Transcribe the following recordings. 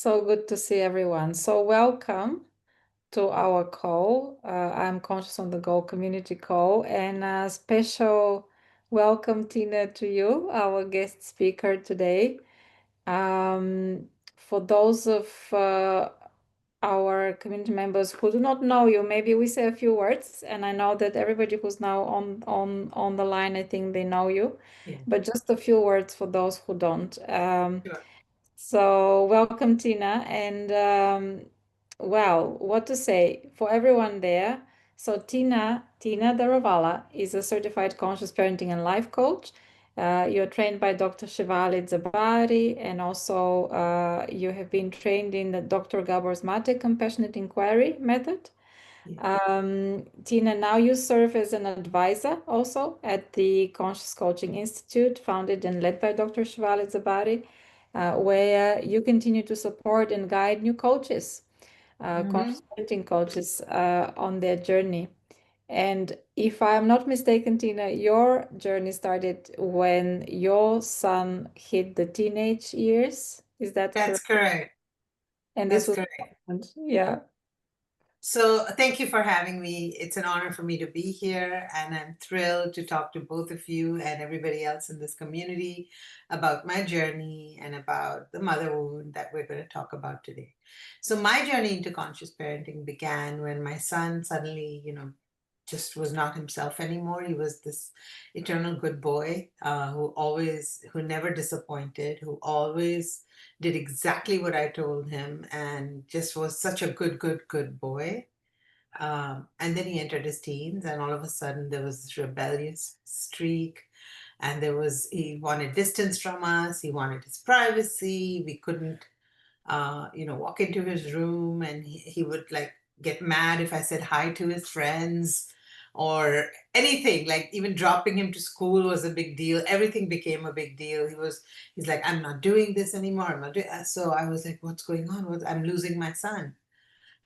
So good to see everyone. So welcome to our call. I'm Conscious on the Go community call, and a special welcome, Tina, to you, our guest speaker today. For those of our community members who do not know you, maybe we say a few words, and I know that everybody who's now on the line, I think they know you, Yeah, but just a few words for those who don't. sure. So welcome, Tina. And well, what to say for everyone there? So Tina Daroowalla is a certified conscious parenting and life coach. You're trained by Dr. Shivali Zabari, and also you have been trained in the Dr. Gabor's Mate Compassionate Inquiry method. Yeah. Tina, now you serve as an advisor also at the Conscious Coaching Institute, founded and led by Dr. Shivali Zabari, where you continue to support and guide new coaches, hmm conscious parenting coaches, on their journey. And if I'm not mistaken, Tina, your journey started when your son hit the teenage years. Is that That's correct? correct. And this That's was, correct. yeah, So thank you for having me. It's an honor for me to be here, and I'm thrilled to talk to both of you and everybody else in this community about my journey and about the mother wound that we're going to talk about today. So my journey into conscious parenting began when my son suddenly, just was not himself anymore. He was this eternal good boy who never disappointed, who always did exactly what I told him, and just was such a good boy. And then he entered his teens, and all of a sudden there was this rebellious streak, and he wanted distance from us. He wanted his privacy. We couldn't walk into his room, and he would like get mad if I said hi to his friends or anything. Like even dropping him to school was a big deal. Everything became a big deal. He's like, I'm not doing this anymore. I'm not doing. So I was like, what's going on? I'm losing my son.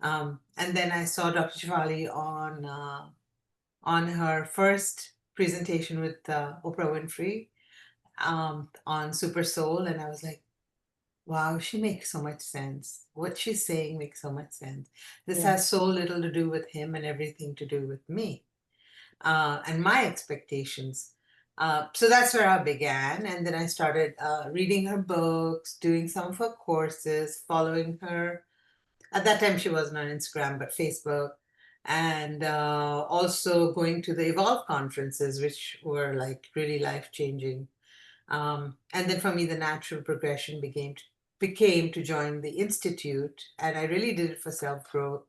And then I saw Dr. Shivali on her first presentation with Oprah Winfrey on Super Soul, and I was like, wow, she makes so much sense. What she's saying makes so much sense. This yeah, has so little to do with him and everything to do with me and my expectations. So that's where I began. And then I started reading her books, doing some of her courses, following her. At that time, she wasn't on Instagram, but Facebook. And also going to the Evolve conferences, which were like really life changing. And then for me, the natural progression became to join the institute, and I really did it for self growth.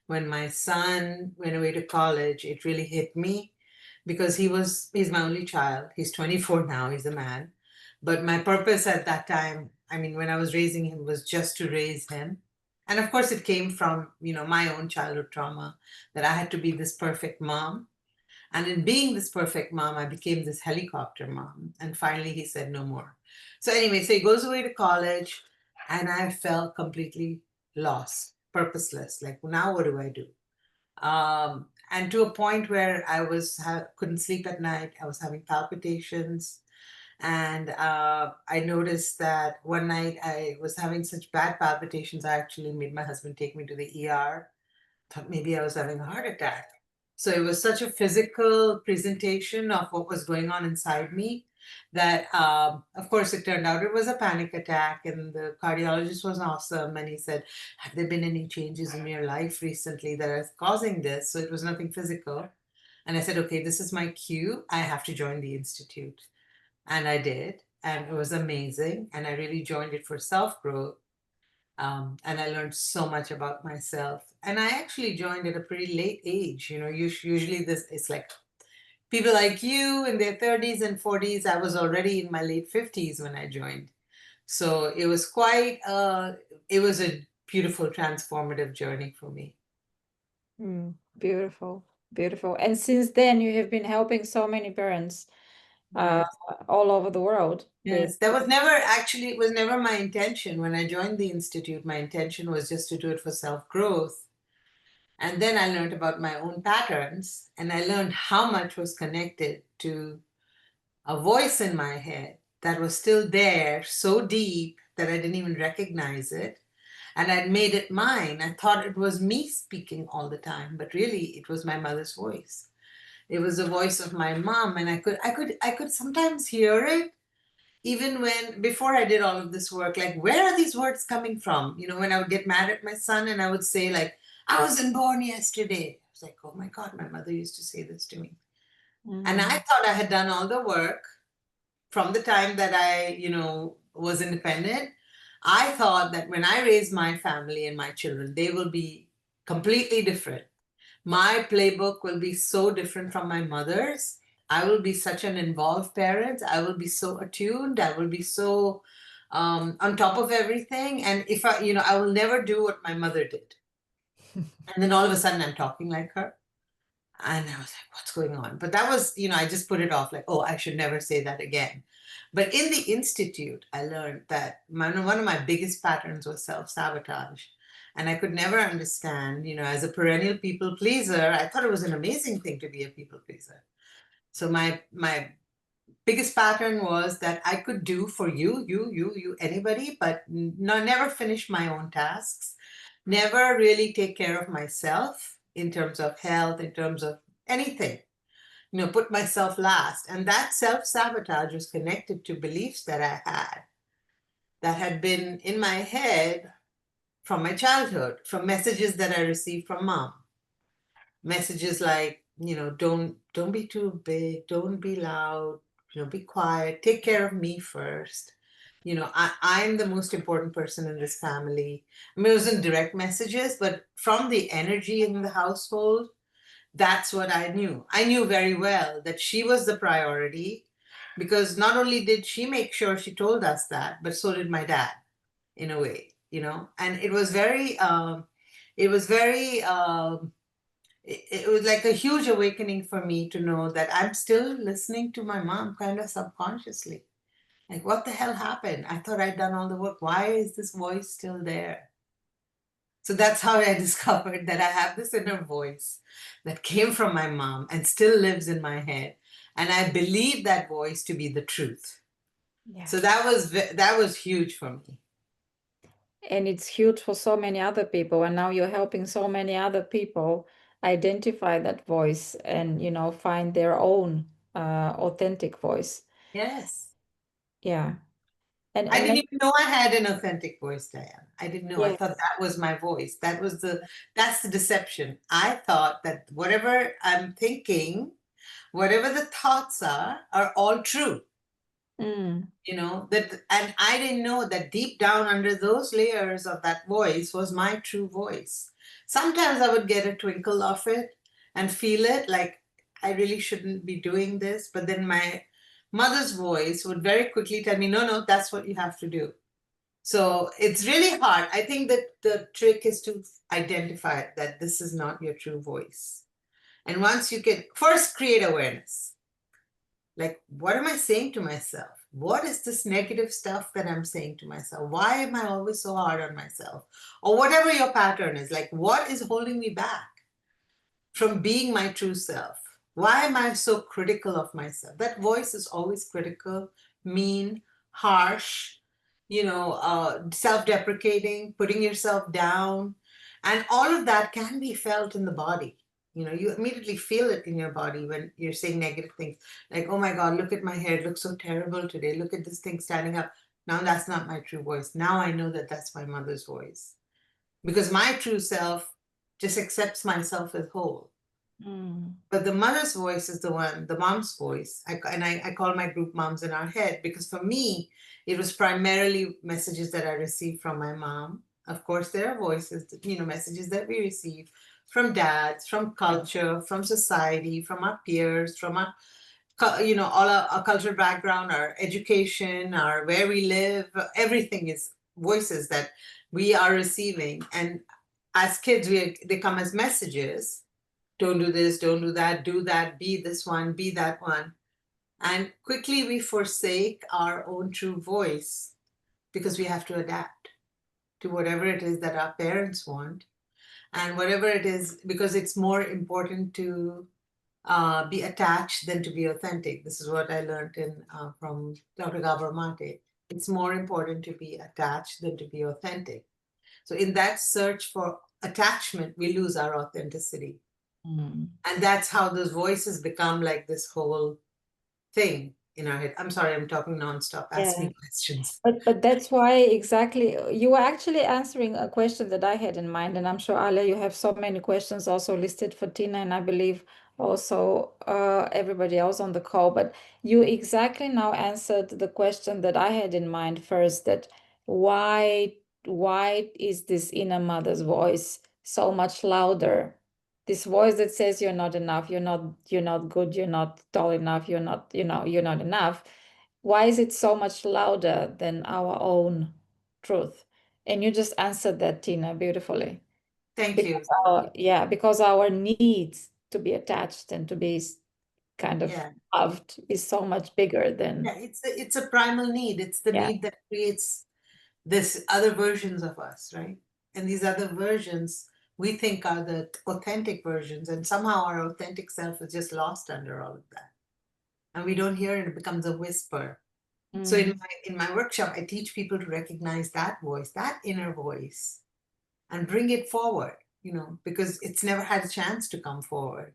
When my son went away to college, it really hit me because he's my only child. He's 24 now. He's a man, but my purpose at that time, I mean, when I was raising him, was just to raise him. And of course, it came from my own childhood trauma that I had to be this perfect mom, and in being this perfect mom, I became this helicopter mom. And finally, he said, no more. So, anyway, so he goes away to college, and I felt completely lost, purposeless. Like, now what do I do? And to a point where couldn't sleep at night. I was having palpitations. And I noticed that one night I was having such bad palpitations, I actually made my husband take me to the ER. Thought maybe I was having a heart attack. So it was such a physical presentation of what was going on inside me that, of course, it turned out it was a panic attack. And the cardiologist was awesome. And he said, have there been any changes in your life recently that are causing this? So it was nothing physical. And I said, okay, this is my cue. I have to join the Institute. And I did. And it was amazing. And I really joined it for self growth, and I learned so much about myself. And I actually joined at a pretty late age. Usually this it's like people like you in their 30s and 40s. I was already in my late 50s when I joined. So it was a beautiful, transformative journey for me. beautiful, beautiful. And since then, you have been helping so many parents uh, Yes. all over the world with, Yes. That was never actually, it was never my intention. When I joined the Institute, my intention was just to do it for self growth. And then I learned about my own patterns, and I learned how much was connected to a voice in my head that was still there, so deep that I didn't even recognize it. and I'd made it mine. I thought it was me speaking all the time, but really it was my mother's voice. It was the voice of my mom, and I could sometimes hear it even when before I did all of this work, like where are these words coming from? When I would get mad at my son and I would say, like, I wasn't born yesterday. I was like, oh my God, my mother used to say this to me. And I Mm. thought I had done all the work from the time that I was independent. I thought that when I raise my family and my children, they will be completely different. My playbook will be so different from my mother's. I will be such an involved parent. I will be so attuned. I will be so on top of everything. And if I will never do what my mother did. And then all of a sudden I'm talking like her. And I was like, what's going on? But that was, I just put it off like, oh, I should never say that again. But in the Institute, I learned that one of my biggest patterns was self sabotage. And I could never understand, as a perennial people pleaser, I thought it was an amazing thing to be a people pleaser. So my biggest pattern was that I could do for you, anybody, but never finish my own tasks, never really take care of myself in terms of health, in terms of anything, put myself last. And that self sabotage was connected to beliefs that I had that had been in my head from my childhood, from messages that I received from mom. Messages like, don't be too big, don't be loud, be quiet, take care of me first. I'm the most important person in this family. I mean, it wasn't direct messages, but from the energy in the household, that's what I knew. I knew very well that she was the priority because not only did she make sure she told us that, but so did my dad in a way. And it was like a huge awakening for me to know that I'm still listening to my mom kind of subconsciously. Like, what the hell happened? I thought I'd done all the work. Why is this voice still there? So that's how I discovered that I have this inner voice that came from my mom and still lives in my head. And I believe that voice to be the truth. Yeah. So that was huge for me. And it's huge for so many other people. And now you're helping so many other people identify that voice and, find their own authentic voice. Yes. Yeah. And I and didn't maybe, even know I had an authentic voice, Diane. I didn't know. I yes. thought that was my voice. That's the deception. I thought that whatever I'm thinking, whatever the thoughts are all true. Mm, That, and I didn't know that deep down under those layers of that voice was my true voice. Sometimes I would get a twinkle of it and feel it like I really shouldn't be doing this, but then my mother's voice would very quickly tell me, no, no, that's what you have to do. So it's really hard. I think that the trick is to identify that this is not your true voice. And once you can first create awareness, like, what am I saying to myself? What is this negative stuff that I'm saying to myself? Why am I always so hard on myself? Or whatever your pattern is, like, what is holding me back from being my true self? Why am I so critical of myself? That voice is always critical, mean, harsh, self deprecating, putting yourself down. And all of that can be felt in the body. You immediately feel it in your body when you're saying negative things. Like, oh my God, look at my hair. It looks so terrible today. Look at this thing standing up. Now that's not my true voice. Now I know that that's my mother's voice. Because my true self just accepts myself as whole. mm, But the mother's voice is the one, the mom's voice. I call my group Moms in Our Head because for me, it was primarily messages that I received from my mom. Of course, there are voices, messages that we receive from dads, from culture, from society, from our peers, from our, all our cultural background, our education, our where we live. Everything is voices that we are receiving. And as kids, they come as messages. Don't do this, don't do that, be this one, be that one. And quickly we forsake our own true voice because we have to adapt to whatever it is that our parents want and whatever it is, because it's more important to be attached than to be authentic. This is what I learned from Dr. Gabor Mate. It's more important to be attached than to be authentic. So in that search for attachment, we lose our authenticity. Mm. And that's how those voices become like this whole thing in our head. I'm sorry, I'm talking nonstop. Ask Yeah. me questions. But that's why exactly you were actually answering a question that I had in mind, and I'm sure Ale, you have so many questions also listed for Tina, and I believe also everybody else on the call. But you exactly now answered the question that I had in mind first, that why is this inner mother's voice so much louder? This voice that says you're not enough, you're not good, you're not tall enough, you're not, you're not enough. Why is it so much louder than our own truth? And you just answered that, Tina, beautifully. Thank you. Because because our needs to be attached and to be kind of Yeah. loved is so much bigger than, Yeah, it's a primal need. It's the yeah. need that creates this other versions of us, right? And these other versions we think are the authentic versions, and somehow our authentic self is just lost under all of that. And we don't hear it, it becomes a whisper. So Mm, in my workshop, I teach people to recognize that voice, that inner voice, and bring it forward, because it's never had a chance to come forward.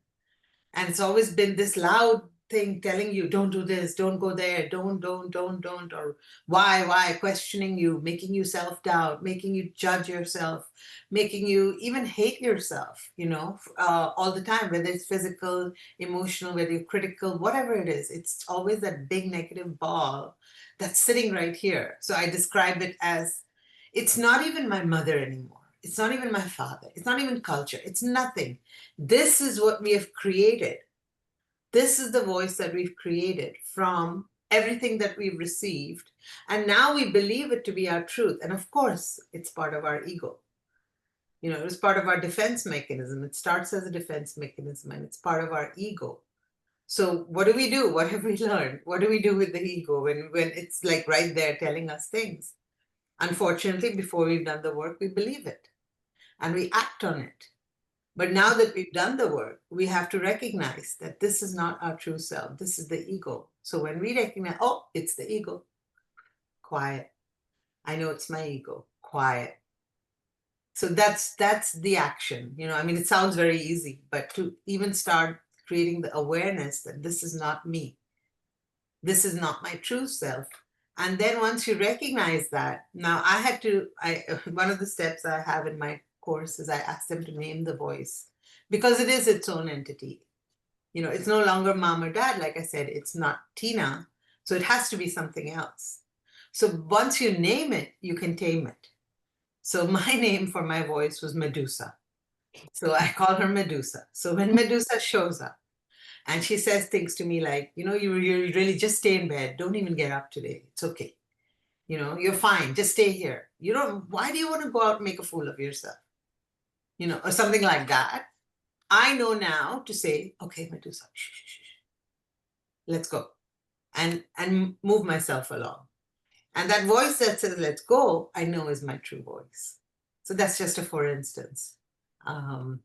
And it's always been this loud thing telling you, don't do this, don't go there, don't, or why, questioning you, making you self doubt, making you judge yourself, making you even hate yourself, all the time, whether it's physical, emotional, whether you're critical, whatever it is, it's always that big negative ball that's sitting right here. So I describe it as it's not even my mother anymore. It's not even my father. It's not even culture. It's nothing. This is what we have created. This is the voice that we've created from everything that we've received. And now we believe it to be our truth. And of course, it's part of our ego. It's part of our defense mechanism. It starts as a defense mechanism and it's part of our ego. So what do we do? What have we learned? What do we do with the ego when it's like right there telling us things? Unfortunately, before we've done the work, we believe it and we act on it. But now that we've done the work, we have to recognize that this is not our true self. This is the ego. So when we recognize, oh, it's the ego, quiet. I know it's my ego, quiet. So that's the action. I mean, it sounds very easy, but to even start creating the awareness that this is not me, this is not my true self. And then once you recognize that, now I one of the steps I have in my course is I ask them to name the voice because it is its own entity. It's no longer mom or dad, like I said, it's not Tina. So it has to be something else. So once you name it, you can tame it. So my name for my voice was Medusa. So I call her Medusa. So when Medusa shows up, and she says things to me like, you really just stay in bed. Don't even get up today. It's okay. You're fine. Just stay here. Why do you want to go out and make a fool of yourself? Or something like that. I know now to say, okay, Medusa, shh, shh, shh, let's go. And move myself along. And that voice that says, let's go, I know is my true voice. So that's just a for instance. Um,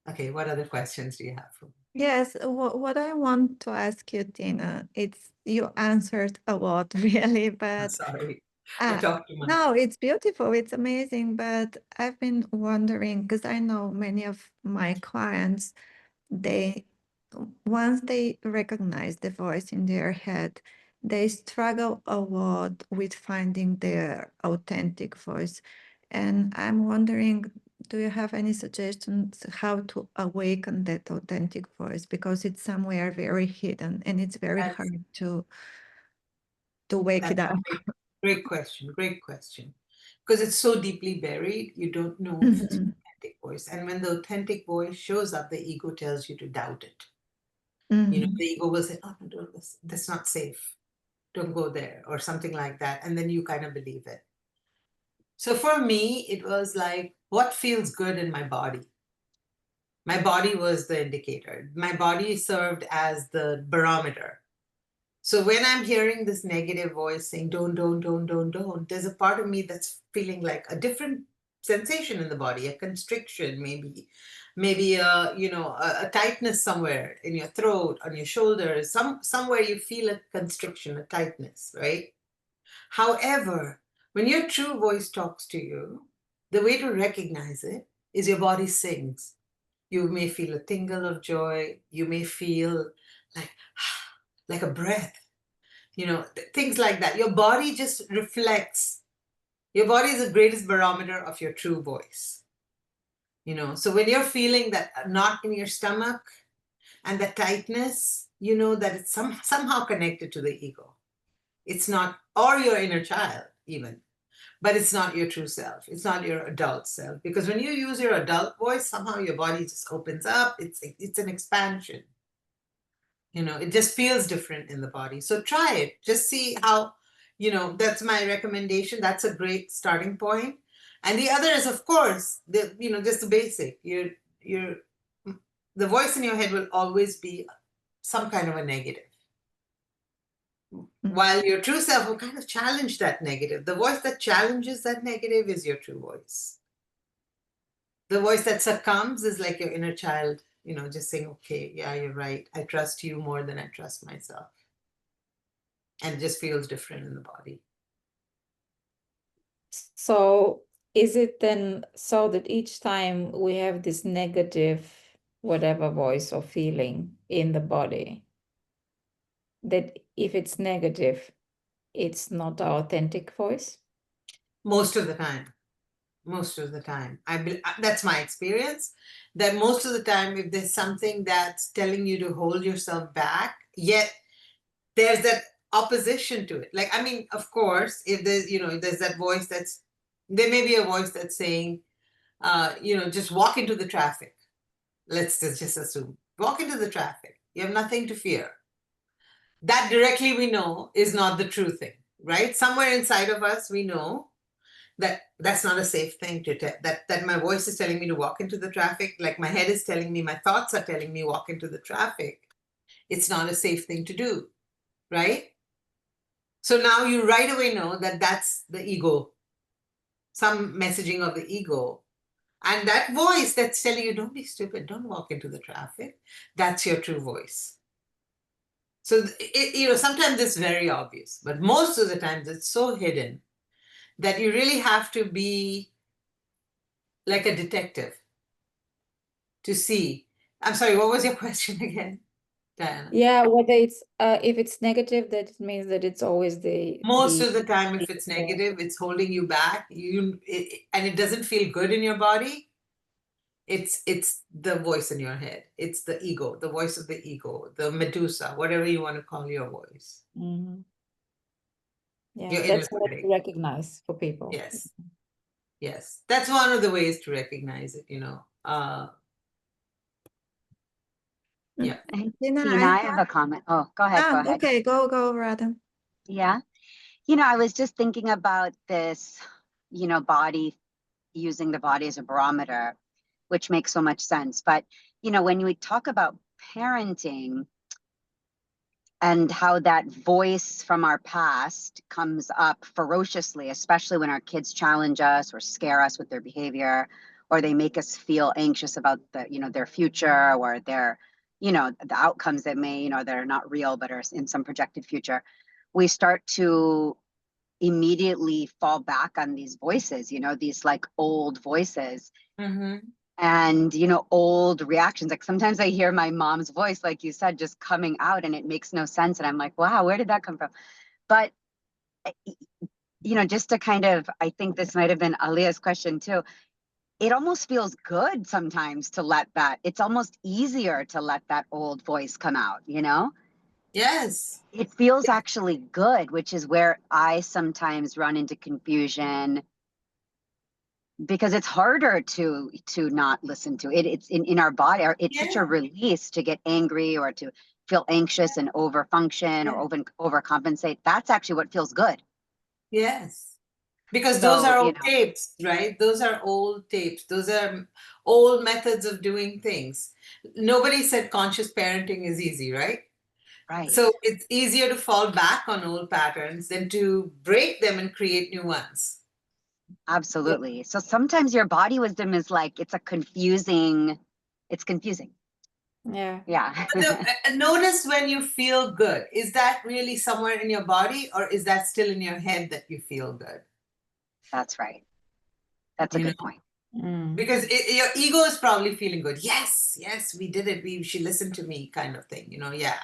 okay, what other questions do you have for me? Yes, what I want to ask you, Tina, it's you answered a lot, really, I'm but sorry. I uh, talked too much. no, it's beautiful, it's amazing. But I've been wondering because I know many of my clients, they once they recognize the voice in their head, they struggle a lot with finding their authentic voice. And I'm wondering, do you have any suggestions how to awaken that authentic voice? Because it's somewhere very hidden and it's very That's hard to wake it that's up. a great question. Great question. Because it's so deeply buried, you don't know if it's Mhm, your authentic voice. And when the authentic voice shows up, the ego tells you to doubt it. mhm, The ego will say, oh, no, don't, that's not safe. Don't go there, or something like that. And then you kind of believe it. So for me, it was like, what feels good in my body? My body was the indicator. My body served as the barometer. So when I'm hearing this negative voice saying, don't, there's a part of me that's feeling like a different sensation in the body, a constriction, maybe a tightness somewhere in your throat, on your shoulders, somewhere you feel a constriction, a tightness, right? However, When your true voice talks to you, the way to recognize it is your body sings. You may feel a tingle of joy. You may feel like, like a breath, things like that. Your body just reflects. Your body is the greatest barometer of your true voice. So when you're feeling that knot in your stomach and the tightness, you know that it's somehow connected to the ego. It's not, or your inner child even, but it's not your true self. It's not your adult self. Because when you use your adult voice, somehow your body just opens up. It's an expansion. It just feels different in the body. So try it. Just see how, that's my recommendation. That's a great starting point. And the other is, of course, just the basic. The voice in your head will always be some kind of a negative. While your true self will kind of challenge that negative. The voice that challenges that negative is your true voice. The voice that succumbs is like your inner child, just saying, okay, yeah, you're right. I trust you more than I trust myself. And it just feels different in the body. So is it then so that each time we have this negative, whatever voice or feeling in the body, that if it's negative, it's not our authentic voice? Most of the time. That's my experience, that most of the time, if there's something that's telling you to hold yourself back, yet there's that opposition to it. Like, I mean, of course, if there's that voice there may be a voice that's saying, just walk into the traffic. Let's just assume, walk into the traffic. You have nothing to fear. That directly we know is not the true thing, right? Somewhere inside of us, we know that that's not a safe thing to tell, that my voice is telling me to walk into the traffic, like my head is telling me, my thoughts are telling me walk into the traffic. It's not a safe thing to do, right? So now you right away know that that's the ego, some messaging of the ego. And that voice that's telling you, don't be stupid, don't walk into the traffic, that's your true voice. So sometimes it's very obvious, but most of the times it's so hidden that you really have to be like a detective to see. I'm sorry, what was your question again, Diana? Yeah, whether it's if it's negative, that it means that it's always Most of the time, if it's negative, it's holding you back. And it doesn't feel good in your body. It's the voice in your head. It's the ego, the voice of the ego, the Medusa, whatever you want to call your voice. Mm-hmm. Yeah, Your inner that's what critic. to recognize for people. Yes. Yes. That's one of the ways to recognize it, yeah. Tina, I have a comment. Oh, go ahead. Go ahead. Okay, go, Radha. Yeah. I was just thinking about this, body, using the body as a barometer, which makes so much sense. But, when we talk about parenting and how that voice from our past comes up ferociously, especially when our kids challenge us or scare us with their behavior, or they make us feel anxious about their future, or their, the outcomes that may, that are not real, but are in some projected future, we start to immediately fall back on these voices, these like old voices. Mm-hmm. And old reactions. Like sometimes I hear my mom's voice, like you said, just coming out, and it makes no sense, and I'm like, wow, where did that come from? But just to kind of, I think this might have been Alia's question too, it almost feels good sometimes to let that, it's almost easier to let that old voice come out, Yes. it feels actually good, which is where I sometimes run into confusion, because it's harder to not listen to it. It's in our body. It's such a release to get angry or to feel anxious and overfunction or overcompensate. That's actually what feels good. Yes. Because those are old tapes, right? Those are old tapes. Those are old methods of doing things. Nobody said conscious parenting is easy, right? Right. So it's easier to fall back on old patterns than to break them and create new ones. Absolutely. So sometimes your body wisdom is like, it's confusing. Yeah. Yeah. Notice when you feel good. Is that really somewhere in your body, or is that still in your head that you feel good? That's right. That's a You know, good point. because your ego is probably feeling good. Yes, yes, we did it. She listened to me, kind of thing. Yeah.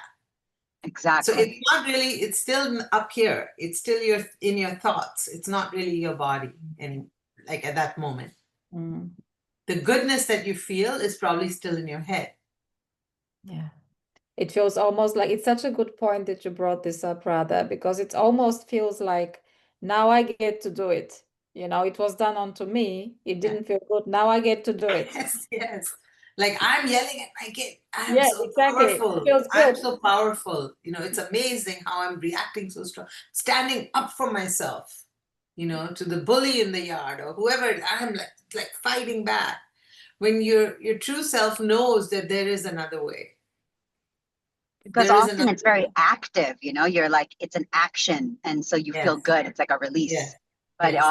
So it's Exactly. not really. It's still up here. It's still in your thoughts. It's not really your body, and like at that moment, the goodness that you feel is probably still in your head. Yeah. It feels almost like it's such a good point that you brought this up, Radha, because it almost feels like now I get to do it. It was done onto me. It didn't feel good. Now I get to do it. Yes, yes. Like I'm yelling at my kid. I'm Yeah, so exactly. It powerful. feels I'm good. so powerful. It's amazing how I'm reacting so strong, standing up for myself, to the bully in the yard or whoever. I'm like fighting back. When your true self knows that there is another way. Because There is often another it's very way. active, you're like, it's an action. And so you feel Yes, good. It's like a yes, release. But, yes.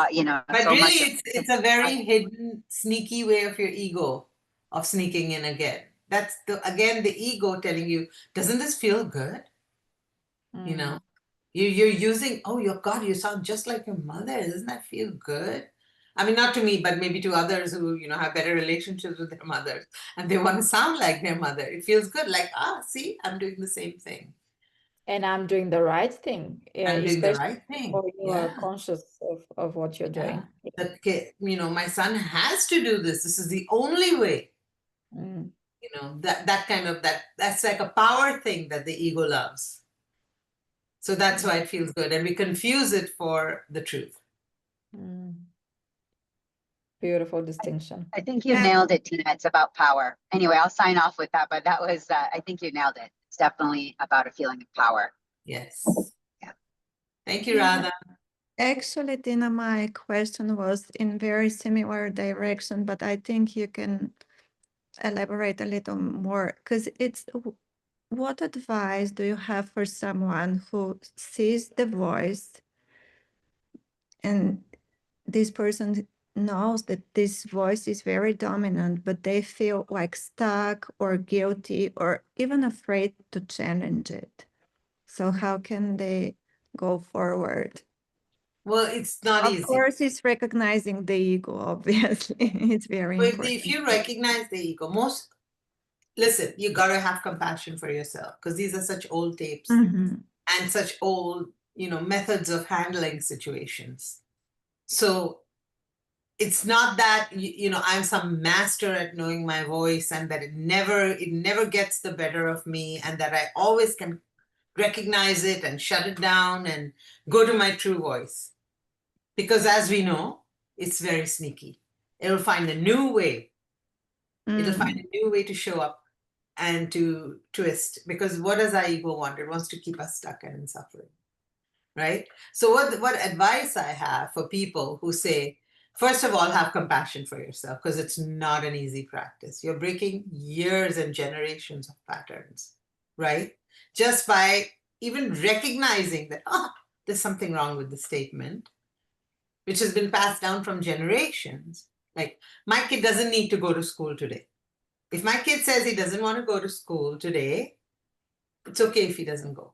But so much of really, it's a very hidden, sneaky way of your ego of sneaking in again. That's again the ego telling you, doesn't this feel good? You know, you're using, oh, your God, you sound just like your mother. Doesn't that feel good? I mean, not to me, but maybe to others who, have better relationships with their mothers and they want to sound like their mother. It feels good. Like, see, I'm doing the same thing. And I'm doing the right thing, I'm doing the especially right thing. when you are Yeah. conscious of what you're Yeah. doing. My son has to do this. This is the only way. That kind of that's like a power thing that the ego loves. So that's why it feels good. And we confuse it for the truth. Beautiful distinction. I think you nailed it, Tina. It's about power. Anyway, I'll sign off with that, but that was, I think you nailed it. It's definitely about a feeling of power. Yes. Yeah. Thank you, Radha. Actually, Tina, my question was in very similar direction, but I think you can elaborate a little more, because it's, what advice do you have for someone who sees the voice and this person knows that this voice is very dominant, but they feel like stuck or guilty or even afraid to challenge it? So how can they go forward? Well, it's not Of easy. course, it's recognizing the ego, obviously. It's very But important. if you recognize the ego, listen, you got to have compassion for yourself because these are such old tapes and such old, methods of handling situations. So it's not that, I'm some master at knowing my voice and that it never gets the better of me and that I always can recognize it and shut it down and go to my true voice. Because as we know, it's very sneaky. It'll find a new way. It'll find a new way to show up and to twist. Because what does our ego want? It wants to keep us stuck and in suffering. Right? So what advice I have for people who say, first of all, have compassion for yourself because it's not an easy practice. You're breaking years and generations of patterns, right? Just by even recognizing that, there's something wrong with the statement, which has been passed down from generations. Like, my kid doesn't need to go to school today. If my kid says he doesn't want to go to school today, it's okay if he doesn't go.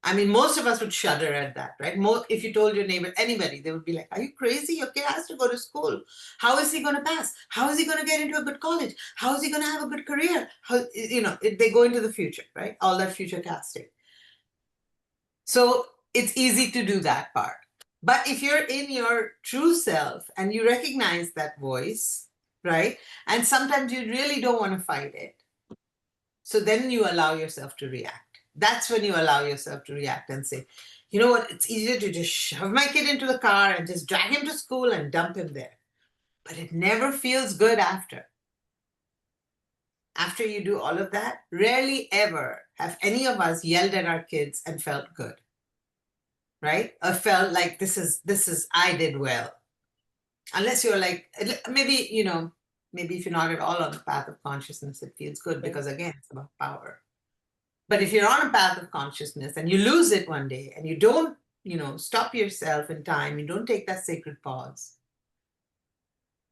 I mean, most of us would shudder at that, right? If you told your neighbor, anybody, they would be like, are you crazy? Your kid has to go to school. How is he going to pass? How is he going to get into a good college? How is he going to have a good career? They go into the future, right? All that future casting. So it's easy to do that part. But if you're in your true self and you recognize that voice, right? And sometimes you really don't want to fight it. So then you allow yourself to react. That's when you allow yourself to react and say, you know what, it's easier to just shove my kid into the car and just drag him to school and dump him there. But it never feels good after. After you do all of that, rarely ever have any of us yelled at our kids and felt good. Right? Or felt like this is I did well. Unless you're like, maybe if you're not at all on the path of consciousness, it feels good because again, it's about power. But if you're on a path of consciousness and you lose it one day and you don't, stop yourself in time, you don't take that sacred pause,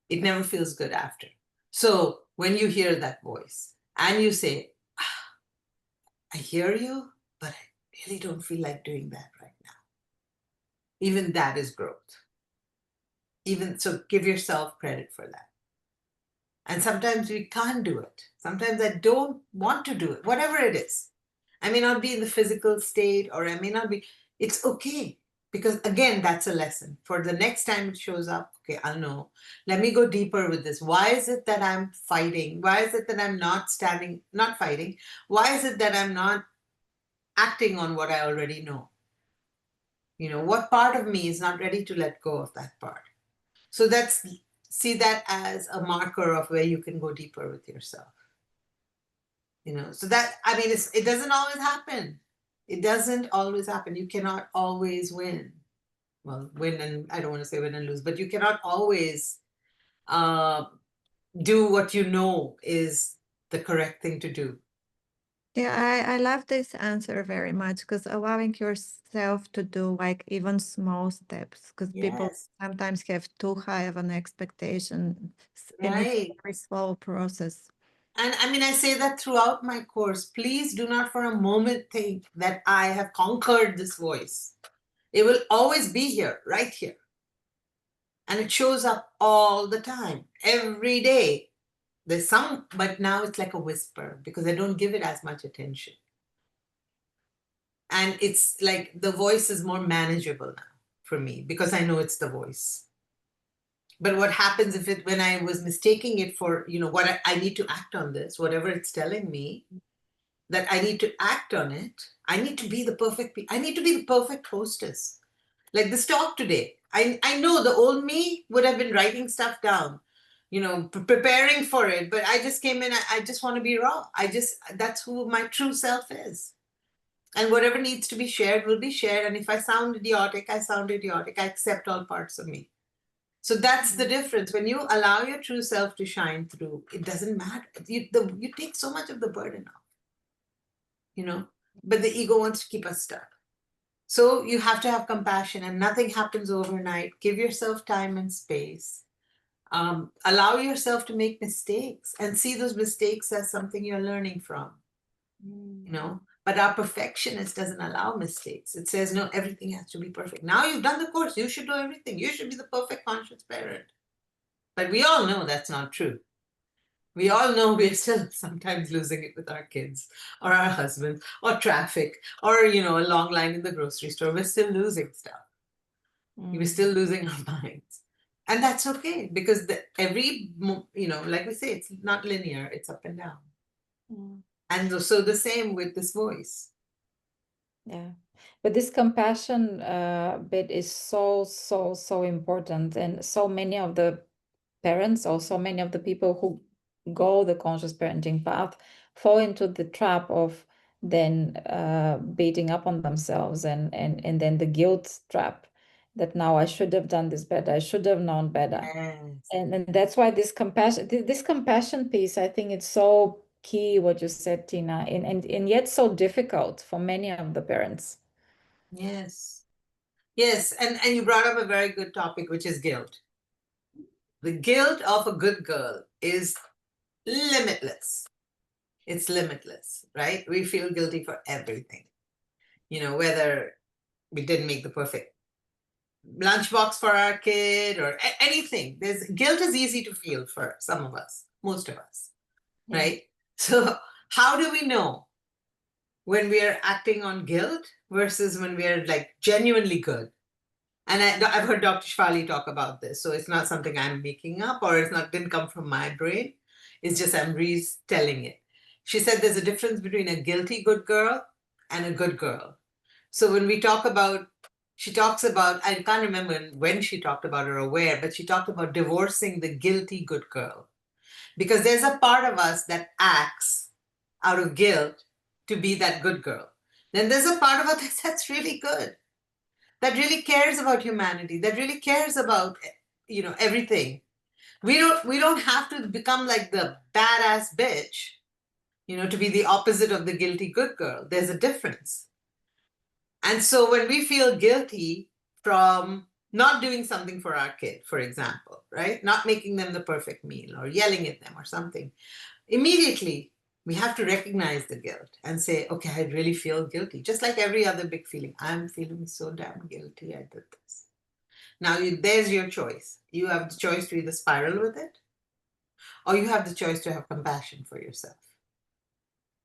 it never feels good after. So when you hear that voice and you say, I hear you, but I really don't feel like doing that right now. Even that is growth. Even so, give yourself credit for that. And sometimes we can't do it. Sometimes I don't want to do it, whatever it is. I may not be in the physical state, or I may not be, it's okay. Because again, that's a lesson. For the next time it shows up, okay, I'll know. Let me go deeper with this. Why is it that I'm fighting? Why is it that I'm not fighting? Why is it that I'm not acting on what I already know? What part of me is not ready to let go of that part? So see that as a marker of where you can go deeper with yourself. So that, I mean, it doesn't always happen. It doesn't always happen. You cannot always win. Well, win, and I don't want to say win and lose, but you cannot always do what you know is the correct thing to do. Yeah, I love this answer very much, because allowing yourself to do like even small steps, because people Yes, sometimes have too high of an expectation, and it's a right. very slow process. And I mean, I say that throughout my course. Please do not for a moment think that I have conquered this voice. It will always be here, right here. And it shows up all the time, every day. There's some, but now it's like a whisper because I don't give it as much attention. And it's like the voice is more manageable now for me because I know it's the voice. But what happens when I was mistaking it for, what I need to act on this, whatever it's telling me, that I need to act on it. I need to be the perfect hostess. Like this talk today. I know the old me would have been writing stuff down, preparing for it, but I just came in, I just want to be raw. That's who my true self is. And whatever needs to be shared will be shared. And if I sound idiotic, I sound idiotic. I accept all parts of me. So that's the difference. When you allow your true self to shine through, it doesn't matter. You take so much of the burden off, but the ego wants to keep us stuck. So you have to have compassion, and nothing happens overnight. Give yourself time and space. Allow yourself to make mistakes and see those mistakes as something you're learning from. But our perfectionist doesn't allow mistakes. It says, no, everything has to be perfect. Now you've done the course, you should know everything. You should be the perfect conscious parent. But we all know that's not true. We all know we're still sometimes losing it with our kids or our husbands or traffic or, a long line in the grocery store. We're still losing stuff. We're still losing our minds. And that's okay because like we say, it's not linear, it's up and down. And so the same with this voice. Yeah. But this compassion bit is so, so, so important. And so many of the parents, or so many of the people who go the conscious parenting path, fall into the trap of then beating up on themselves and then the guilt trap that now I should have done this better, I should have known better. Yes. And that's why this compassion piece, I think it's so key what you said, Tina, and yet so difficult for many of the parents. Yes. Yes. And you brought up a very good topic, which is guilt. The guilt of a good girl is limitless. It's limitless, right? We feel guilty for everything. Whether we didn't make the perfect lunchbox for our kid or anything. Guilt is easy to feel for some of us, most of us, right? So how do we know when we are acting on guilt versus when we are like genuinely good? And I've heard Dr. Shfali talk about this, so it's not something I'm making up or didn't come from my brain. It's just I'm retelling it. She said there's a difference between a guilty good girl and a good girl. So when we talk about, she talks about, I can't remember when she talked about it or where, but she talked about divorcing the guilty good girl. Because there's a part of us that acts out of guilt to be that good girl. Then there's a part of us that's really good, that really cares about humanity, that really cares about, everything. We don't have to become like the badass bitch, to be the opposite of the guilty good girl. There's a difference. And so when we feel guilty from not doing something for our kid, for example, right? Not making them the perfect meal or yelling at them or something, immediately we have to recognize the guilt and say, okay, I really feel guilty. Just like every other big feeling, I'm feeling so damn guilty I did this. Now there's your choice. You have the choice to either spiral with it, or you have the choice to have compassion for yourself.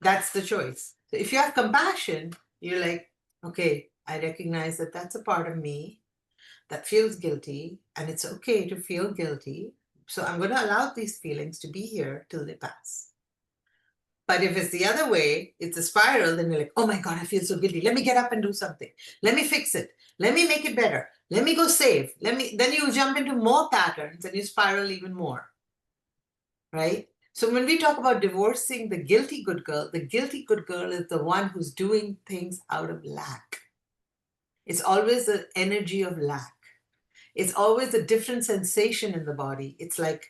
That's the choice. So if you have compassion, you're like, okay, I recognize that that's a part of me that feels guilty, and it's okay to feel guilty. So I'm going to allow these feelings to be here till they pass. But if it's the other way, it's a spiral, then you're like, oh my God, I feel so guilty. Let me get up and do something. Let me fix it. Let me make it better. Let me go save. Then you jump into more patterns and you spiral even more. Right? So when we talk about divorcing the guilty good girl is the one who's doing things out of lack. It's always the energy of lack. It's always a different sensation in the body. It's like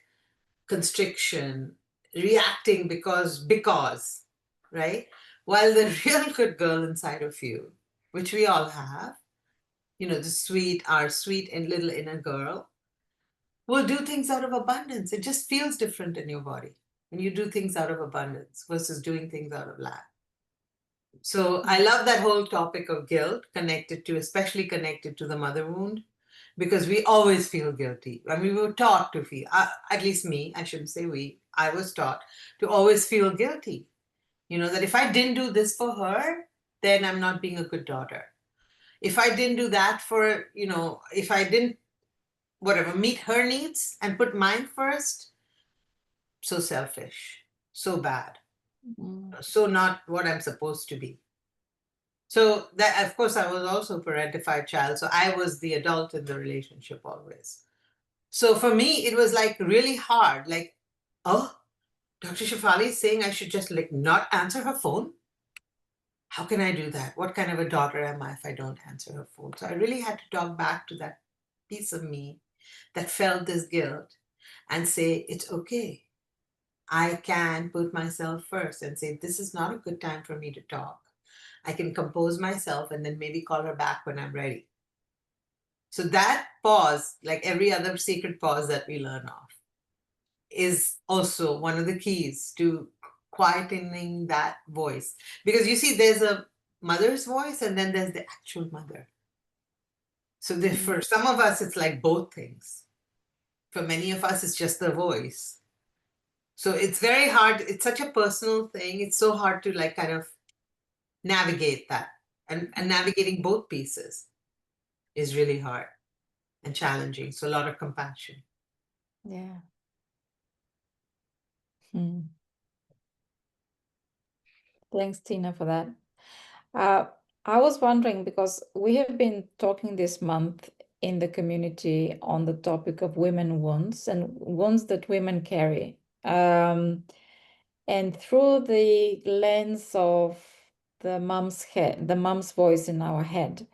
constriction, reacting because, right? While the real good girl inside of you, which we all have, our sweet and little inner girl, will do things out of abundance. It just feels different in your body when you do things out of abundance versus doing things out of lack. So I love that whole topic of guilt especially connected to the mother wound, because we always feel guilty. I mean, we were taught to feel, at least me, I shouldn't say we, I was taught to always feel guilty. That if I didn't do this for her, then I'm not being a good daughter. If I didn't do that if I didn't, meet her needs and put mine first, so selfish, so bad, so not what I'm supposed to be. So that, of course, I was also a parentified child. So I was the adult in the relationship always. So for me, it was like really hard. Like, oh, Dr. Shafali is saying I should just like not answer her phone. How can I do that? What kind of a daughter am I if I don't answer her phone? So I really had to talk back to that piece of me that felt this guilt and say, it's okay. I can put myself first and say, this is not a good time for me to talk. I can compose myself and then maybe call her back when I'm ready. So that pause, like every other sacred pause that we learn of, is also one of the keys to quietening that voice. Because you see, there's a mother's voice and then there's the actual mother. So for some of us, it's like both things. For many of us, it's just the voice. So it's very hard. It's such a personal thing. It's so hard to like kind of navigate that. And navigating both pieces is really hard and challenging. So a lot of compassion. Yeah. Thanks, Tina, for that. I was wondering, because we have been talking this month in the community on the topic of women wounds and wounds that women carry. And through the lens of the mom's head, the mom's voice in our head,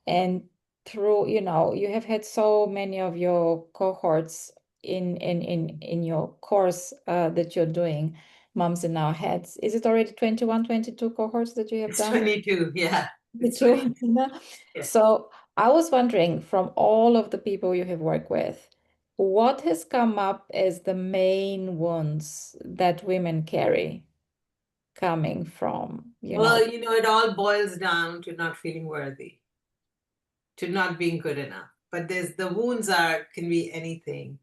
and through, you have had so many of your cohorts in your course that you're doing, Moms in Our Heads. Is it already 21, 22 cohorts that you have It's done? 22, yeah. It's 22. 22. Yeah. So I was wondering, from all of the people you have worked with, what has come up as the main wounds that women carry coming from, Well, it all boils down to not feeling worthy, to not being good enough. But the wounds can be anything.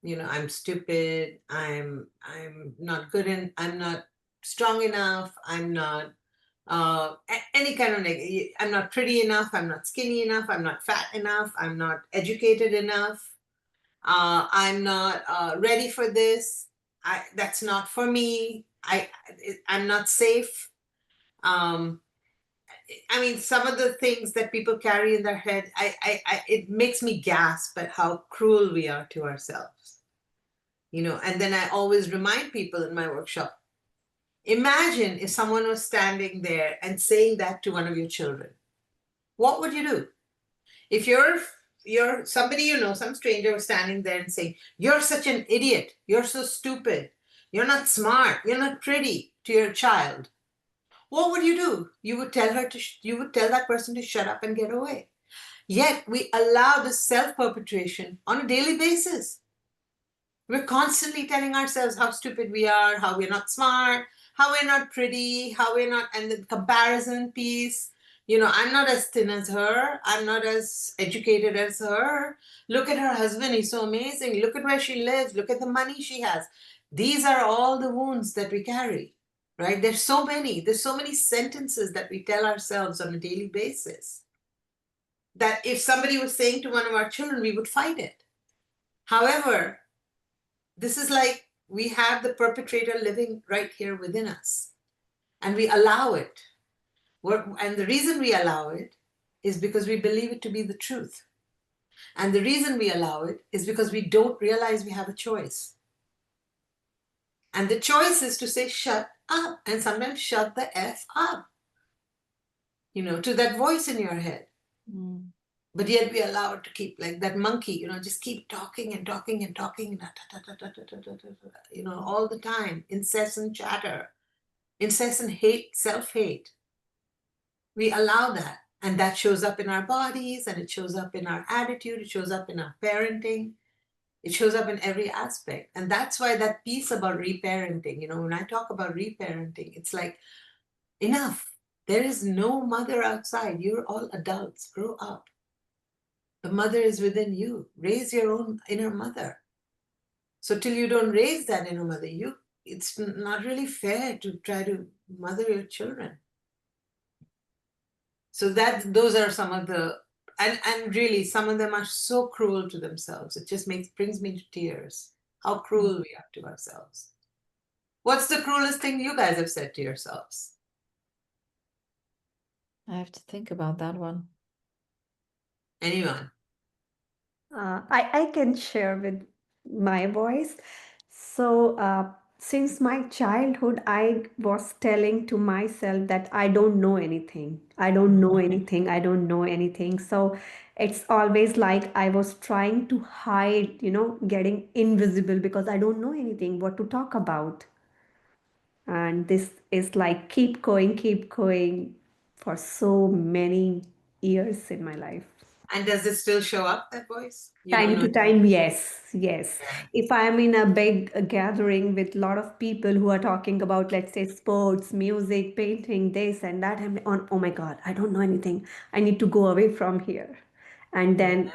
I'm stupid, I'm not good and I'm not strong enough, I'm not any kind of I'm not pretty enough, I'm not skinny enough, I'm not fat enough, I'm not educated enough, I'm not ready for this, that's not for me, I'm not safe. I mean, some of the things that people carry in their head, it makes me gasp at how cruel we are to ourselves. And then I always remind people in my workshop, imagine if someone was standing there and saying that to one of your children. What would you do? If you're somebody, some stranger was standing there and saying, you're such an idiot, you're so stupid, you're not smart, you're not pretty, to your child, what would you do? You would tell that person to shut up and get away. Yet we allow this self-perpetration on a daily basis. We're constantly telling ourselves how stupid we are, how we're not smart, how we're not pretty, how we're not, and the comparison piece, I'm not as thin as her. I'm not as educated as her. Look at her husband. He's so amazing. Look at where she lives. Look at the money she has. These are all the wounds that we carry, right? There's so many. There's so many sentences that we tell ourselves on a daily basis that if somebody was saying to one of our children, we would fight it. However, this is like we have the perpetrator living right here within us, and we allow it. And the reason we allow it is because we believe it to be the truth. And the reason we allow it is because we don't realize we have a choice. And the choice is to say, shut up, and sometimes shut the F up, to that voice in your head. Mm. But yet we allow it to keep, like that monkey, just keep talking and talking and talking, all the time, incessant chatter, incessant hate, self-hate. We allow that, and that shows up in our bodies, and it shows up in our attitude, it shows up in our parenting, it shows up in every aspect. And that's why that piece about reparenting, when I talk about reparenting, it's like, enough. There is no mother outside. You're all adults. Grow up. The mother is within you. Raise your own inner mother. So till you don't raise that inner mother, it's not really fair to try to mother your children. So those are some of the, and really some of them are so cruel to themselves. It just brings me to tears. How cruel we are to ourselves. What's the cruelest thing you guys have said to yourselves? I have to think about that one. Anyone? I can share with my voice. So, since my childhood, I was telling to myself that I don't know anything. I don't know anything. I don't know anything. So, it's always like I was trying to hide, getting invisible because I don't know anything, what to talk about. And this is like keep going for so many years in my life. And does it still show up, that voice? You don't Time know. to time, yes, yes. Yeah. If I'm in a big gathering with a lot of people who are talking about, let's say, sports, music, painting, this and that, I'm on, oh my God, I don't know anything. I need to go away from here. And then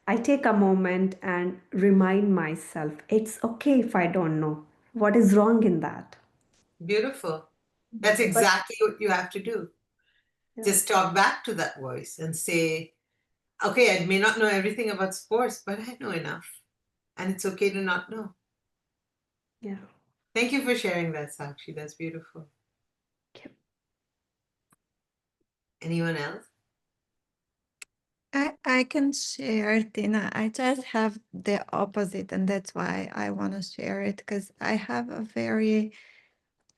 I take a moment and remind myself, it's okay if I don't know. What is wrong in that? Beautiful. That's But exactly what you have to do. yeah, Just talk back to that voice and say, okay, I may not know everything about sports, but I know enough. And it's okay to not know. yeah. Thank you for sharing that, Sakshi. That's beautiful. Okay. Anyone else? I can share, Tina. I just have the opposite, and that's why I want to share it because I have a very,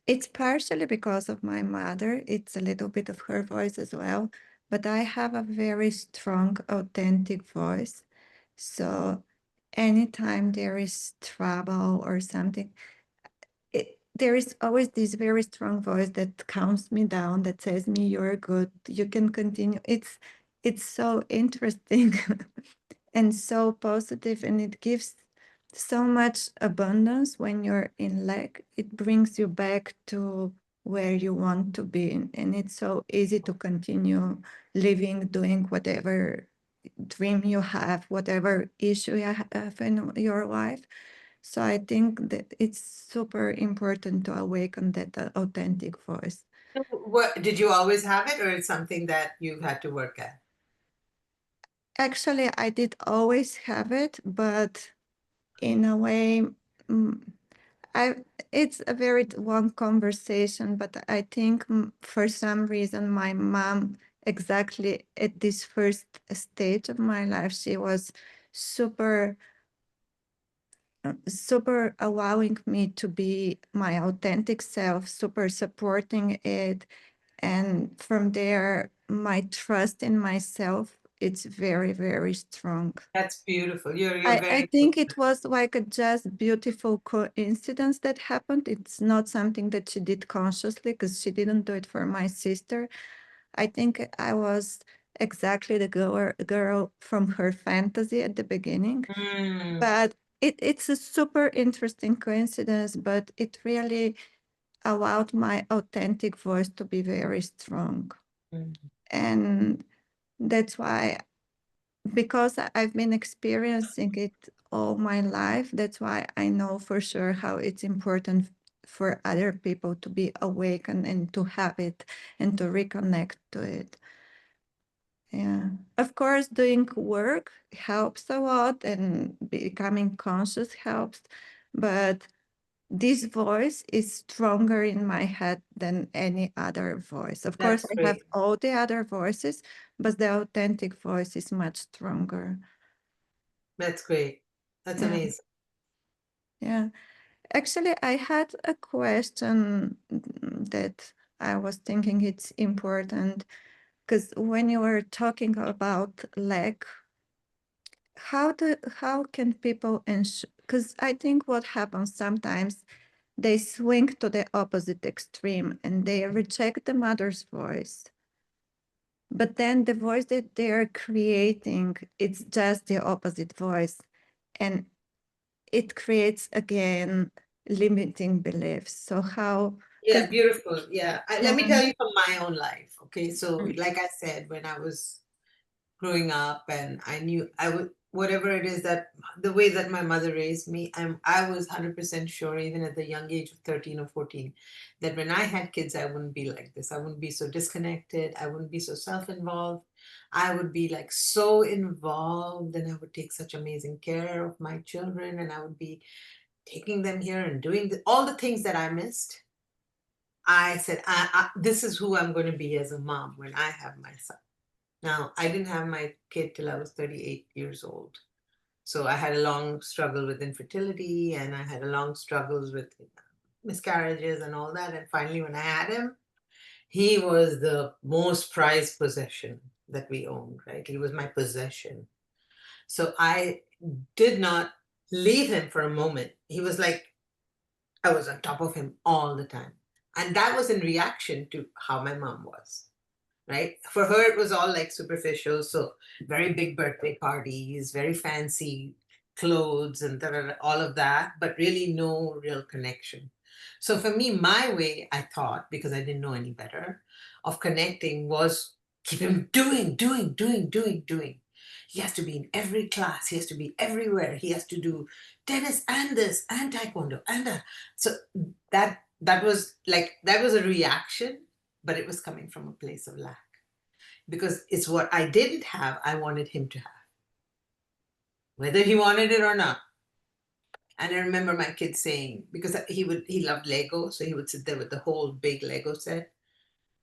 it's partially because of my mother, it's a little bit of her voice as well, but I have a very strong, authentic voice. So anytime there is trouble or something, there is always this very strong voice that calms me down, that says me, you're good, you can continue. It's so interesting and so positive, and it gives so much abundance when you're in lack. It brings you back to where you want to be, and it's so easy to continue living, doing whatever dream you have, whatever issue you have in your life. So I think that it's super important to awaken that authentic voice. What did you always have it, or it's something that you've had to work at? Actually, I did always have it, but in a way, mm, I it's a very long conversation, but I think for some reason my mom, exactly at this first stage of my life, she was super super allowing me to be my authentic self, super supporting it. And from there, my trust in myself, it's very, very strong. That's beautiful. You're I very think it was like a just beautiful coincidence that happened. It's not something that she did consciously because she didn't do it for my sister. I think I was exactly the girl from her fantasy at the beginning. But it's a super interesting coincidence, but it really allowed my authentic voice to be very strong. And that's why, because I've been experiencing it all my life, that's why I know for sure how it's important for other people to be awakened and to have it and to reconnect to it. Yeah. Of course, doing work helps a lot and becoming conscious helps, but this voice is stronger in my head than any other voice. Of course, That's I have great. all the other voices, but the authentic voice is much stronger. That's great. That's Yeah. amazing. Yeah. Actually, I had a question that I was thinking it's important, because when you were talking about leg, how can people ensure? Because I think what happens sometimes, they swing to the opposite extreme and they reject the mother's voice. But then the voice that they are creating, it's just the opposite voice. And it creates again limiting beliefs. So how, because Yeah, beautiful. Yeah. yeah, Let me tell you from my own life. Okay. So, mm, like I said, when I was growing up and I knew I would, whatever it is that the way that my mother raised me, I was 100% sure, even at the young age of 13 or 14, that when I had kids, I wouldn't be like this. I wouldn't be so disconnected. I wouldn't be so self-involved. I would be like so involved and I would take such amazing care of my children and I would be taking them here and doing all the things that I missed. I said, this is who I'm going to be as a mom when I have my son. Now, I didn't have my kid till I was 38 years old. So I had a long struggle with infertility and I had a long struggles with miscarriages and all that. And finally, when I had him, he was the most prized possession that we owned, right? He was my possession. So I did not leave him for a moment. He was like, I was on top of him all the time. And that was in reaction to how my mom was, right? For her, it was all like superficial. So very big birthday parties, very fancy clothes and all of that, but really no real connection. So for me, my way, I thought, because I didn't know any better, of connecting was keep him doing. He has to be in every class. He has to be everywhere. He has to do tennis and this and taekwondo and that. So that was a reaction, but it was coming from a place of lack because it's what I didn't have, I wanted him to have, whether he wanted it or not. And I remember my kid saying, because he loved Lego, so he would sit there with the whole big Lego set.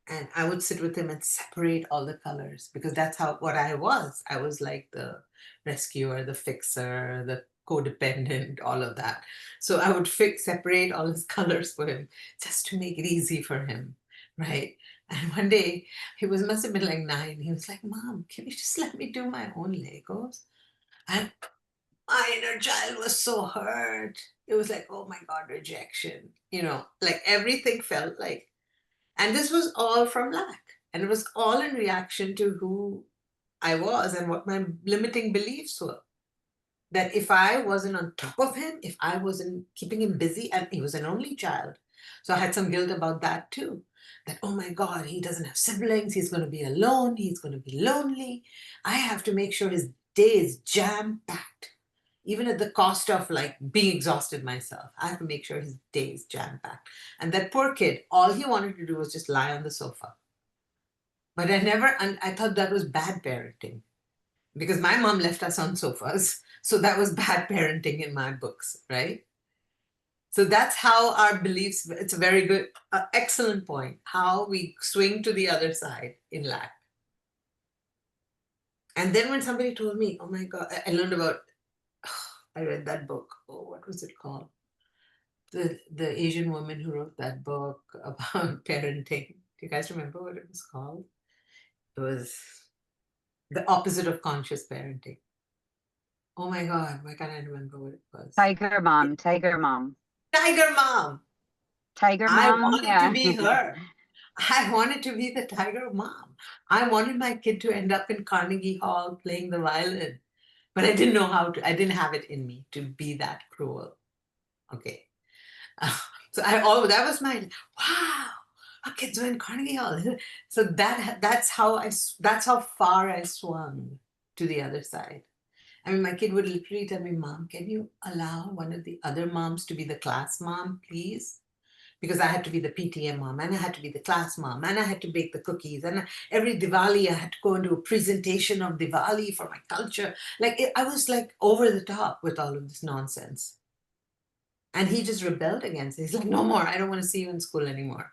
And I would sit with him and separate all the colors because that's what I was. I was like the rescuer, the fixer, the codependent, all of that. So I would separate all his colors for him just to make it easy for him, right? And one day must have been like 9. He was like, "Mom, can you just let me do my own Legos?" And my inner child was so hurt. It was like, oh my God, rejection. Like everything felt like, and this was all from lack. And it was all in reaction to who I was and what my limiting beliefs were. That if I wasn't on top of him, if I wasn't keeping him busy, and he was an only child. So I had some guilt about that too. That, oh my God, he doesn't have siblings. He's going to be alone. He's going to be lonely. I have to make sure his day is jam packed. Even at the cost of like being exhausted myself, I have to make sure his day is jam packed. And that poor kid, all he wanted to do was just lie on the sofa. But and I thought that was bad parenting because my mom left us on sofas. So that was bad parenting in my books, right? So that's how our beliefs, it's a very good, excellent point, how we swing to the other side in lack. And then when somebody told me, oh my God, I learned about, I read that book. Oh, what was it called? The Asian woman who wrote that book about parenting. Do you guys remember what it was called? It was The Opposite of Conscious Parenting. Oh my God, why can't I remember what it was? Tiger mom, tiger mom, Tiger Mom. tiger I mom. wanted to Yeah. be her. I wanted to be the Tiger Mom. I wanted my kid to end up in Carnegie Hall playing the violin, but I didn't know how to, I didn't have it in me to be that cruel. Okay. So that was my, wow, our kids were in Carnegie Hall. So that's how far I swung to the other side. I mean, my kid would literally tell me, Mom, can you allow one of the other moms to be the class mom, please? Because I had to be the PTA mom, and I had to be the class mom, and I had to bake the cookies, and every Diwali I had to go and do a presentation of Diwali for my culture. Like I was like over the top with all of this nonsense. And he just rebelled against it. He's like, no more. I don't want to see you in school anymore.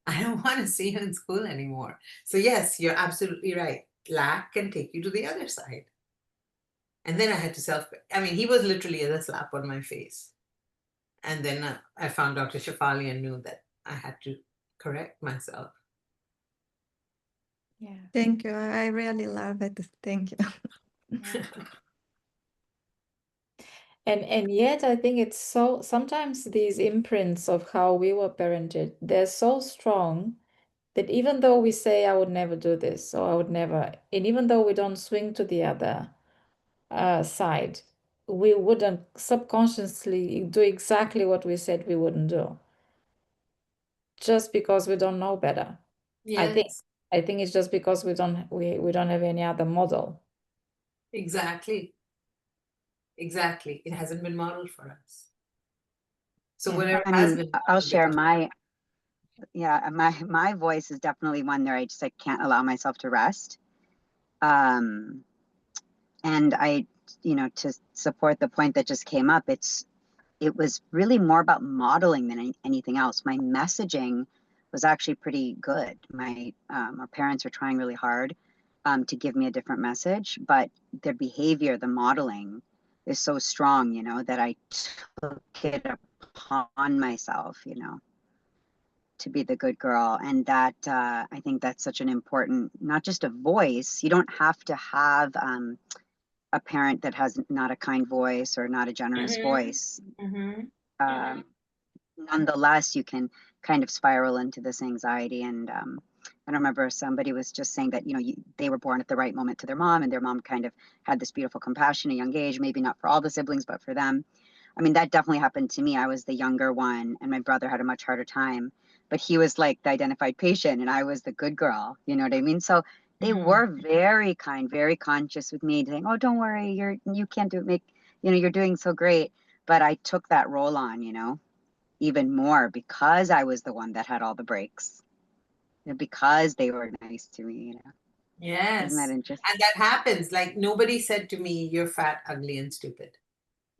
I don't want to see you in school anymore. So yes, you're absolutely right. Lack can take you to the other side. And then I had to he was literally a slap on my face. And then I found Dr. Shafali and knew that I had to correct myself. Yeah. Thank you. I really love it. Thank you. And yet I think it's so, sometimes these imprints of how we were parented, they're so strong that even though we say I would never do this, or I would never, and even though we don't swing to the other side, we wouldn't subconsciously do exactly what we said we wouldn't do, just because we don't know better. Yes, I think it's just because we don't have any other model. exactly. Exactly. It hasn't been modeled for us. So Yeah. whatever I has mean, been I'll modeled share becomes my voice is definitely one where I just like can't allow myself to rest. And I, to support the point that just came up, it was really more about modeling than anything else. My messaging was actually pretty good. Our parents are trying really hard to give me a different message, but their behavior, the modeling, is so strong, that I took it upon myself, to be the good girl. And that I think that's such an important, not just a voice. You don't have to have a parent that has not a kind voice or not a generous voice. Nonetheless, you can kind of spiral into this anxiety. And I remember somebody was just saying that, they were born at the right moment to their mom, and their mom kind of had this beautiful compassion at a young age, maybe not for all the siblings, but for them. I mean, that definitely happened to me. I was the younger one, and my brother had a much harder time, but he was like the identified patient, and I was the good girl. You know what I mean? So they were very kind, very conscious with me, saying, "Oh, don't worry, you can't do it. You're doing so great." But I took that role on, even more because I was the one that had all the breaks, because they were nice to me. Isn't that Yes. interesting? And that happens. Like nobody said to me, you're fat, ugly, and stupid.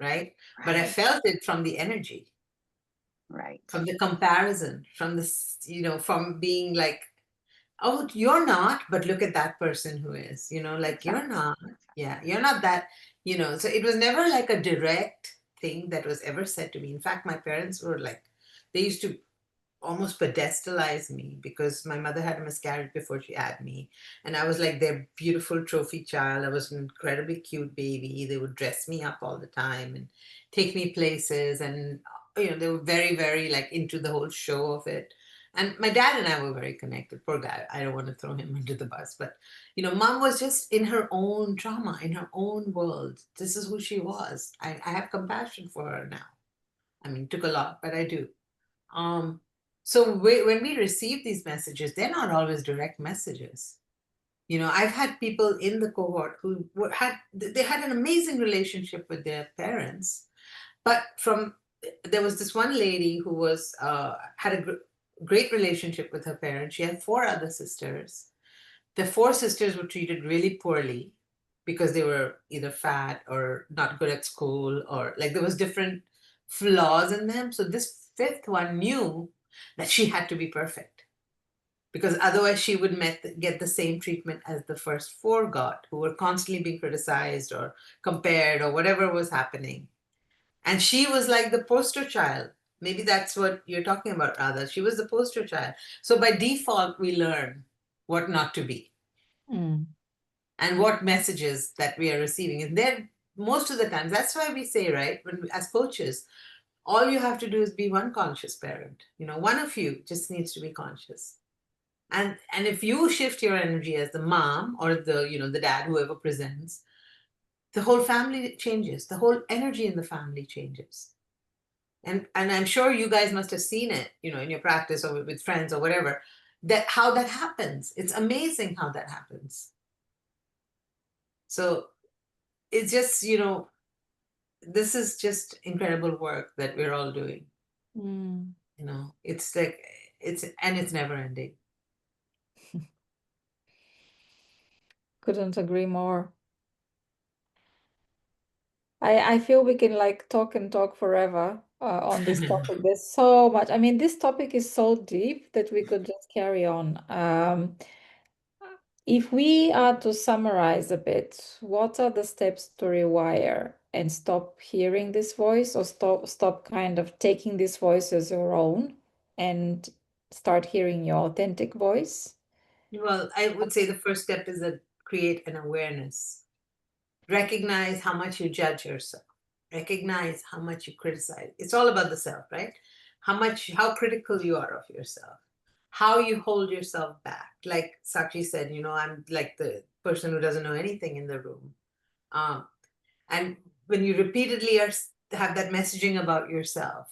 Right? But I Right, felt it from the energy, right, from the comparison, from from being like, oh, you're not, but look at that person who is, like you're exactly. not. Yeah, you're not that, So it was never like a direct thing that was ever said to me. In fact, my parents were like, they used to almost pedestalize me because my mother had a miscarriage before she had me, and I was like their beautiful trophy child. I was an incredibly cute baby. They would dress me up all the time and take me places, and they were very, very like into the whole show of it. And my dad and I were very connected. Poor guy, I don't want to throw him under the bus, but mom was just in her own trauma, in her own world. This is who she was. I have compassion for her now. I mean, it took a lot, but I do. um, so when we receive these messages, they're not always direct messages. I've had people in the cohort who they had an amazing relationship with their parents, but there was this one lady who had a great relationship with her parents. She had four other sisters. The four sisters were treated really poorly because they were either fat or not good at school, or like there was different flaws in them. So this fifth one knew that she had to be perfect because otherwise she would get the same treatment as the first four got, who were constantly being criticized or compared or whatever was happening. And she was like the poster child. Maybe that's what you're talking about, Radha. She was the poster child. So by default, we learn what not to be and what messages that we are receiving. And then most of the times, that's why we say, right, as coaches, all you have to do is be one conscious parent. One of you just needs to be conscious. And if you shift your energy as the mom or the dad, whoever presents, the whole family changes. The whole energy in the family changes. And I'm sure you guys must have seen it, in your practice or with friends or whatever, that how that happens. It's amazing how that happens. So it's just, this is just incredible work that we're all doing. Mm. It's like, it's never ending. Couldn't agree more. I feel we can like talk and talk forever on this topic. There's so much. I mean, this topic is so deep that we could just carry on. If we are to summarize a bit, what are the steps to rewire and stop hearing this voice, or stop kind of taking this voice as your own and start hearing your authentic voice? Well, I would say the first step is to create an awareness. Recognize how much you judge yourself. Recognize how much you criticize. It's all about the self, right? How critical you are of yourself, how you hold yourself back. Like Sakshi said, I'm like the person who doesn't know anything in the room. And when you repeatedly have that messaging about yourself,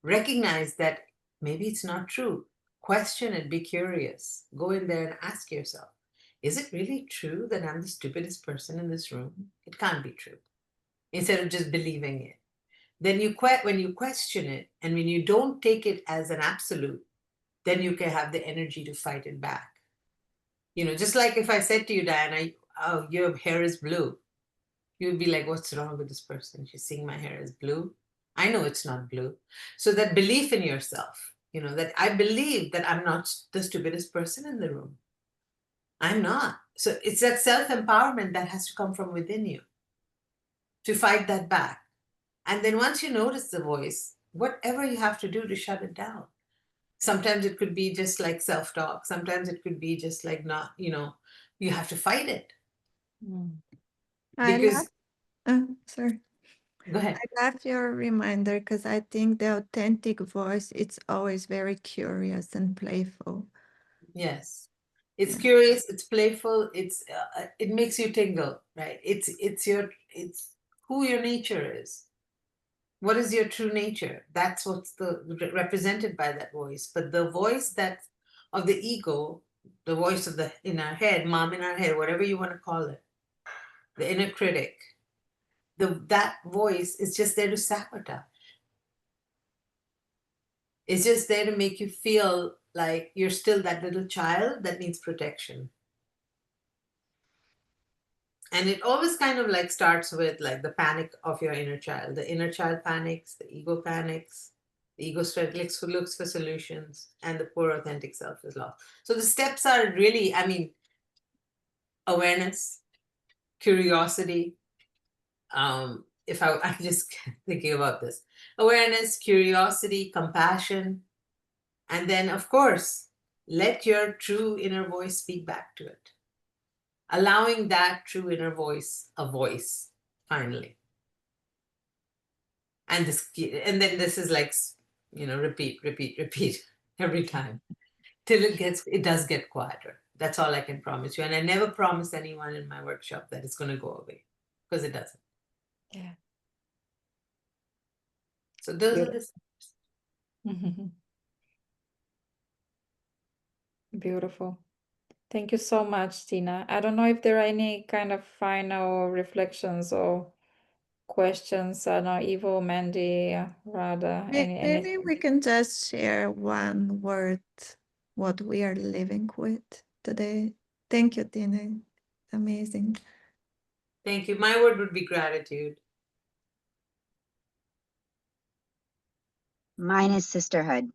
recognize that maybe it's not true. Question it, be curious. Go in there and ask yourself, is it really true that I'm the stupidest person in this room? It can't be true. Instead of just believing it. Then when you question it, and when you don't take it as an absolute, then you can have the energy to fight it back. Just like if I said to you, Diana, oh, your hair is blue, you'd be like, what's wrong with this person? She's seeing my hair is blue. I know it's not blue. So that belief in yourself, that I believe that I'm not the stupidest person in the room. I'm not. So it's that self-empowerment that has to come from within you to fight that back. And then once you notice the voice, whatever you have to do to shut it down. Sometimes it could be just like self-talk. Sometimes it could be just like not, you have to fight it. Mm. I love, Because, sorry. go ahead. I love your reminder because I think the authentic voice, it's always very curious and playful. Yes. It's Yeah. curious, it's playful, it makes you tingle, right? It's who your nature is. What is your true nature? That's what's represented by that voice. But the voice that of the ego, the voice of in our head, mom in our head, whatever you want to call it, the inner critic, that voice is just there to sabotage. It's just there to make you feel like you're still that little child that needs protection. And it always kind of like starts with like the panic of your inner child. The inner child panics, the ego panics, the ego looks for solutions, and the poor authentic self is lost. So the steps are really, awareness, curiosity. If I'm just thinking about this, awareness, curiosity, compassion, and then of course, let your true inner voice speak back to it. Allowing that true inner voice a voice, finally. And then this is like, repeat every time till it does get quieter. That's all I can promise you. And I never promise anyone in my workshop that it's going to go away, because it doesn't. Yeah. So those are the Beautiful. Thank you so much, Tina. I don't know if there are any kind of final reflections or questions. I don't know, Ivo, Mandy, Radha, Maybe anything. we can just share one word, what we are living with today. Thank you, Tina. Amazing. Thank you. My word would be gratitude. Mine is sisterhood.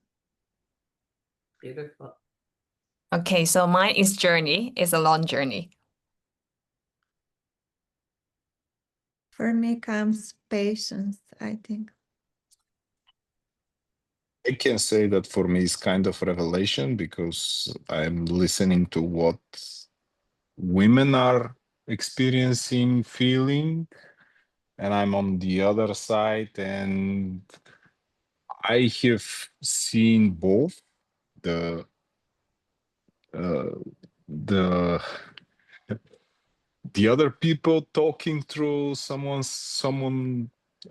Beautiful. Okay, so mine is journey. It's a long journey. For me comes patience, I think. I can say that for me it's kind of revelation, because I'm listening to what women are experiencing, feeling, and I'm on the other side, and I have seen both the the the other people talking through someone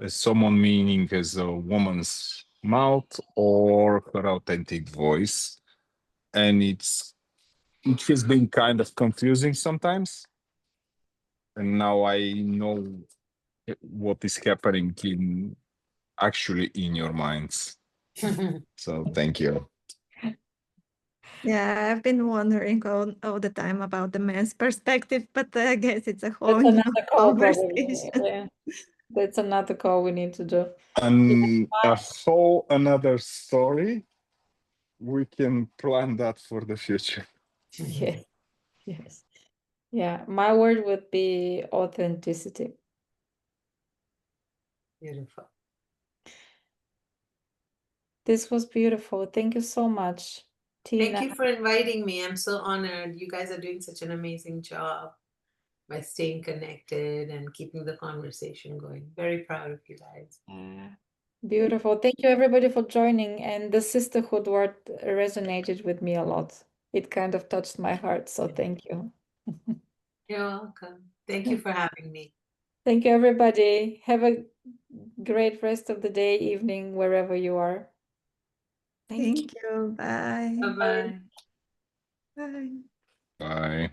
someone meaning as a woman's mouth or her authentic voice. And it has been kind of confusing sometimes. And now I know what is happening in your minds. So thank you. Yeah, I've been wondering all the time about the man's perspective, but I guess it's a whole That's new another call, probably. conversation. Yeah, that's another call we need to do. And a whole another story. We can plan that for the future. Yes, yes. Yeah, my word would be authenticity. Beautiful. This was beautiful. Thank you so much, Tina. Thank you for inviting me. I'm so honored. You guys are doing such an amazing job by staying connected and keeping the conversation going. Very proud of you guys. Beautiful. Thank you, everybody, for joining. And the sisterhood word resonated with me a lot. It kind of touched my heart. So thank you. You're welcome. Thank you for having me. Thank you, everybody. Have a great rest of the day, evening, wherever you are. Thank you. Bye. Bye-bye. Bye. Bye.